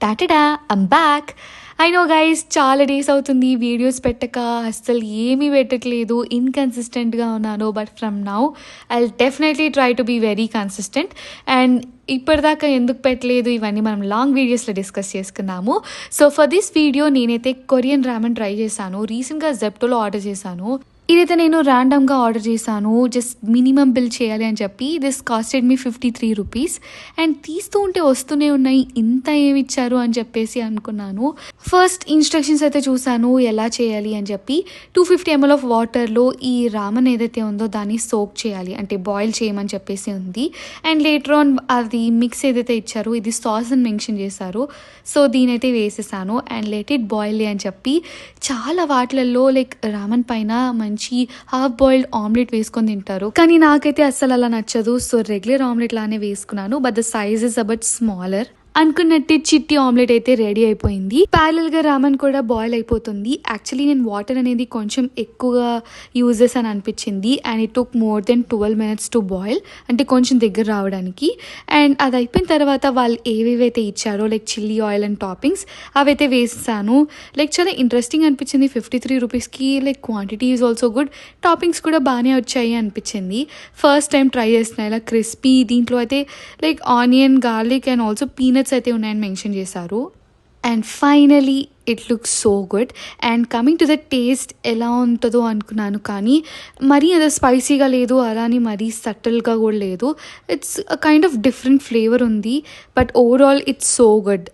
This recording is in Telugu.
Tata I'm back. I know guys, చాలా డేస్ అవుతుంది వీడియోస్ పెట్టక, అస్సలు ఏమీ పెట్టట్లేదు, ఇన్కన్సిస్టెంట్గా ఉన్నాను. But from now I definitely try to be very consistent. And ఇప్పటిదాకా ఎందుకు పెట్టలేదు ఇవన్నీ మనం లాంగ్ వీడియోస్లో డిస్కస్ చేసుకున్నాము. సో ఫర్ దిస్ వీడియో నేనైతే కొరియన్ రామెన్ ట్రై చేశాను. రీసెంట్గా జెప్టోలో ఆర్డర్ చేశాను. ఇదైతే నేను ర్యాండమ్గా ఆర్డర్ చేశాను, జస్ట్ మినిమం బిల్ చేయాలి అని చెప్పి. This costed me 53 rupees. And తీస్తూ ఉంటే వస్తూనే ఉన్నాయి, ఇంత ఏమి ఇచ్చారు అని చెప్పేసి అనుకున్నాను. ఫస్ట్ ఇన్స్ట్రక్షన్స్ అయితే చూసాను ఎలా చేయాలి అని చెప్పి. 250 ml ఆఫ్ వాటర్లో ఈ రామన్ ఏదైతే ఉందో దాన్ని సోక్ చేయాలి, అంటే బాయిల్ చేయమని చెప్పేసి ఉంది. అండ్ లేటర్ ఆన్ అది మిక్స్ ఏదైతే ఇచ్చారో ఇది సాస్ అని మెన్షన్ చేశారు. సో దీనైతే వేసేసాను అండ్ లెట్ ఇట్ బాయిల్ అని చెప్పి. చాలా వాటిలలో లైక్ రామన్ పైన మంచి హాఫ్ బాయిల్డ్ ఆమ్లెట్ వేసుకొని తింటారు, కానీ నాకైతే అస్సలు అలా నచ్చదు. సో రెగ్యులర్ ఆమ్లెట్ లానే వేసుకున్నాను, but the size is about smaller. అనుకున్నట్టే చిట్టి ఆమ్లెట్ అయితే రెడీ అయిపోయింది. ప్యారల్ గా రామన్ కూడా బాయిల్ అయిపోతుంది. యాక్చువల్లీ నేను వాటర్ అనేది కొంచెం ఎక్కువగా యూజ్ చేశాను అనిపించింది. And it took more than 12 minutes to boil, అంటే కొంచెం దగ్గర రావడానికి. అండ్ అది అయిపోయిన తర్వాత వాళ్ళు ఏవేవైతే ఇచ్చారో like chilli oil and toppings అవైతే వేసేసాను. లైక్ చాలా ఇంట్రెస్టింగ్ అనిపించింది. 53 రూపీస్కి like quantity is also good, toppings కూడా బాగానే వచ్చాయి అనిపించింది. ఫస్ట్ టైం ట్రై చేస్తున్నా ఇలా క్రిస్పీ. దీంట్లో అయితే like onion, garlic and also peanuts అయితే ఉన్నాయని మెన్షన్ చేశారు. And finally it looks so good. And coming to the taste ఎలా ఉంటుందో అనుకున్నాను, కానీ మరీ అది స్పైసీగా లేదు, అలానే మరీ సటిల్గా కూడా లేదు. It's kind of different flavour ఉంది, but overall it's so good.